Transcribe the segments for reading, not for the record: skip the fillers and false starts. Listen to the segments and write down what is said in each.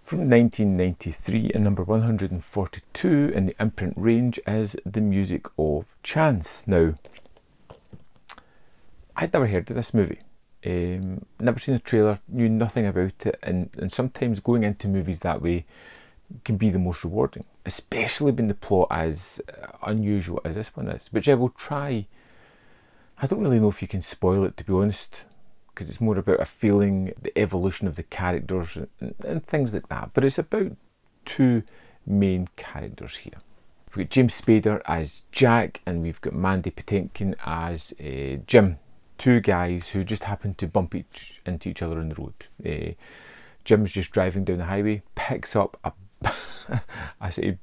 From 1993 and number 142 in the Imprint range is The Music of Chance. Now, I'd never heard of this movie, never seen a trailer, knew nothing about it, and sometimes going into movies that way can be the most rewarding, especially when the plot is unusual as this one is, which I will try. I don't really know if you can spoil it, to be honest, because it's more about a feeling, the evolution of the characters and things like that. But it's about two main characters here. We've got James Spader as Jack, and we've got Mandy Patinkin as Jim. Two guys who just happen to bump into each other on the road. Jim's just driving down the highway, picks up a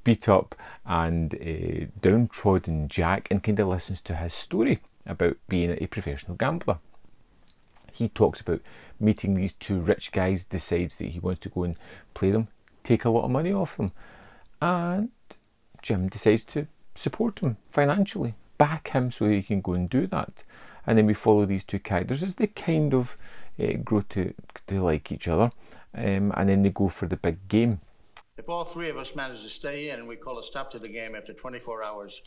beat up and downtrodden Jack, and kind of listens to his story about being a professional gambler. He talks about meeting these two rich guys, decides that he wants to go and play them, take a lot of money off them, and Jim decides to support him financially, back him so he can go and do that. And then we follow these two characters as they kind of grow to like each other, and then they go for the big game. If all three of us manage to stay in and we call a stop to the game after 24 hours,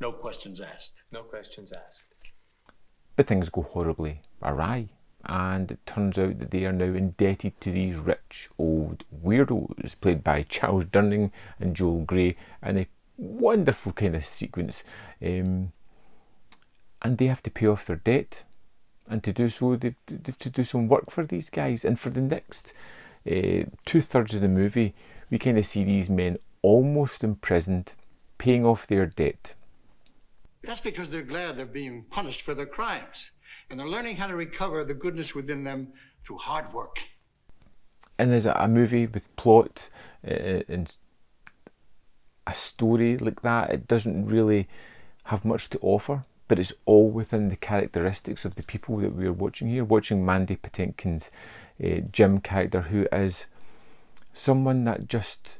no questions asked. No questions asked. But things go horribly awry, and it turns out that they are now indebted to these rich old weirdos played by Charles Durning and Joel Grey in a wonderful kind of sequence, and they have to pay off their debt, and to do so they've to do some work for these guys. And for the next 2/3 of the movie, we kind of see these men almost imprisoned, paying off their debt. That's because they're glad they're being punished for their crimes, and they're learning how to recover the goodness within them through hard work. And there's a movie with plot and a story like that. It doesn't really have much to offer, but it's all within the characteristics of the people that we're watching here. Watching Mandy Patinkin's Jim character, who is someone that just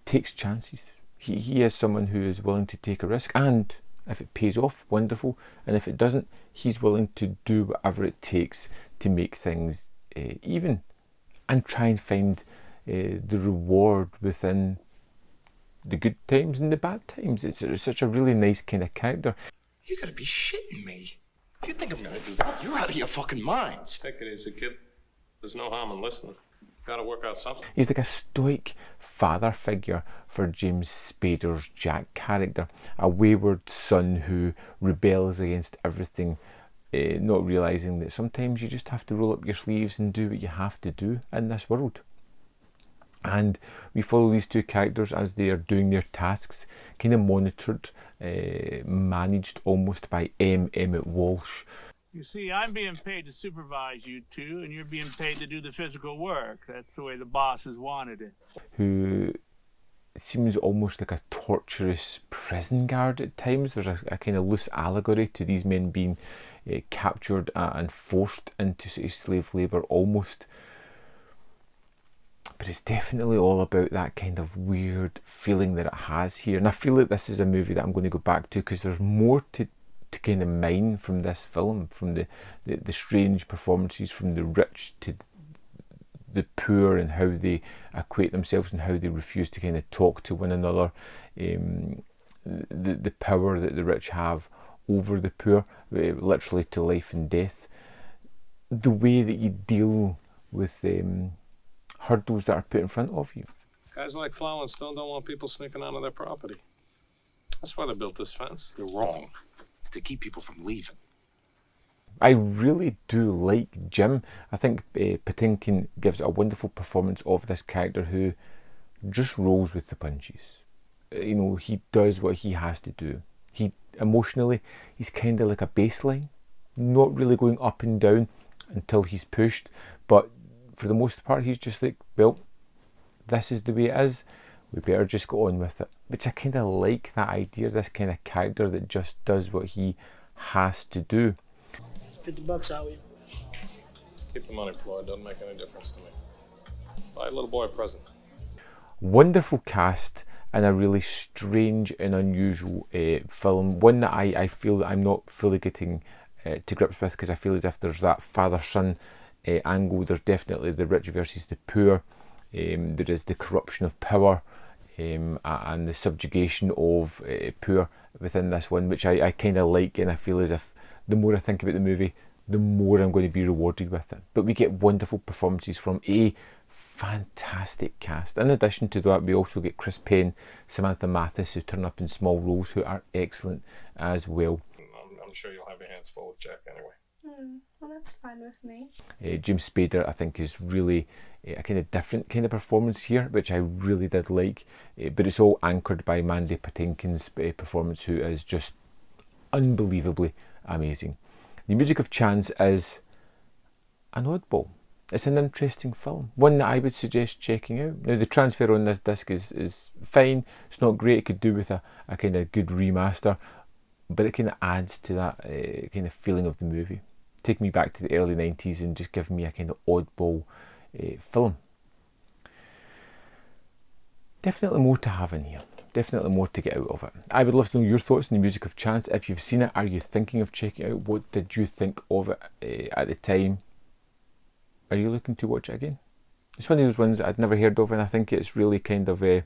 takes chances. He is someone who is willing to take a risk, and if it pays off, wonderful, and if it doesn't, he's willing to do whatever it takes to make things even, and try and find the reward within the good times and the bad times. It's such a really nice kind of character. You gotta be shitting me. You think I'm gonna do that? You're out of your fucking minds. Take it easy, kid. There's no harm in listening. Gotta work out something. He's like a stoic father figure for James Spader's Jack character, a wayward son who rebels against everything, not realising that sometimes you just have to roll up your sleeves and do what you have to do in this world. And we follow these two characters as they are doing their tasks, kind of monitored, managed almost by Emmett Walsh. You see, I'm being paid to supervise you two, and you're being paid to do the physical work. That's the way the bosses wanted it. Who seems almost like a torturous prison guard at times. There's a kind of loose allegory to these men being captured and forced into slave labour almost. But it's definitely all about that kind of weird feeling that it has here. And I feel like this is a movie that I'm going to go back to, because there's more to kind of mine from this film, from the strange performances, from the rich to the poor, and how they equate themselves and how they refuse to kind of talk to one another, the power that the rich have over the poor, literally to life and death, the way that you deal with hurdles that are put in front of you. Guys like Flower and Stone don't want people sneaking onto their property. That's why they built this fence. You're wrong. It's to keep people from leaving. I really do like Jim. I think Patinkin gives a wonderful performance of this character who just rolls with the punches. You know, he does what he has to do. He emotionally, he's kind of like a baseline, not really going up and down until he's pushed, but for the most part he's just like, well, this is the way it is, we better just go on with it. Which I kind of like that idea, this kind of character that just does what he has to do. $50 out. Keep the money, Floyd. Doesn't make any difference to me. Buy a little boy a present. Wonderful cast and a really strange and unusual film. One that I feel that I'm not fully getting to grips with, because I feel as if there's that father-son angle. There's definitely the rich versus the poor. There is the corruption of power and the subjugation of poor within this one, which I kind of like, and I feel as if the more I think about the movie, the more I'm going to be rewarded with it. But we get wonderful performances from a fantastic cast. In addition to that, we also get Chris Penn, Samantha Mathis, who turn up in small roles, who are excellent as well. I'm sure you'll have your hands full with Jack anyway. Well, that's fine with me. James Spader, I think, is really a kind of different kind of performance here, which I really did like. But it's all anchored by Mandy Patinkin's performance, who is just unbelievably amazing. The music of Chance is an oddball. It's an interesting film, one that I would suggest checking out. Now, the transfer on this disc is fine. It's not great. It could do with a kind of good remaster, but it kind of adds to that kind of feeling of the movie. Take me back to the early 90s and just give me a kind of oddball film. Definitely more to have in here. Definitely more to get out of it. I would love to know your thoughts on the music of Chance. If you've seen it, are you thinking of checking it out? What did you think of it at the time? Are you looking to watch it again? It's one of those ones that I'd never heard of, and I think it's really kind of very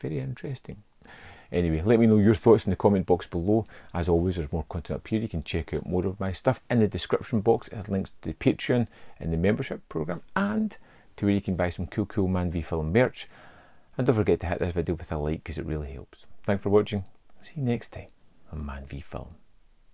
interesting. Anyway, let me know your thoughts in the comment box below. As always, there's more content up here. You can check out more of my stuff in the description box. It has links to the Patreon and the membership program, and to where you can buy some cool Man V Film merch. And don't forget to hit this video with a like, because it really helps. Thanks for watching. See you next time on Man V Film.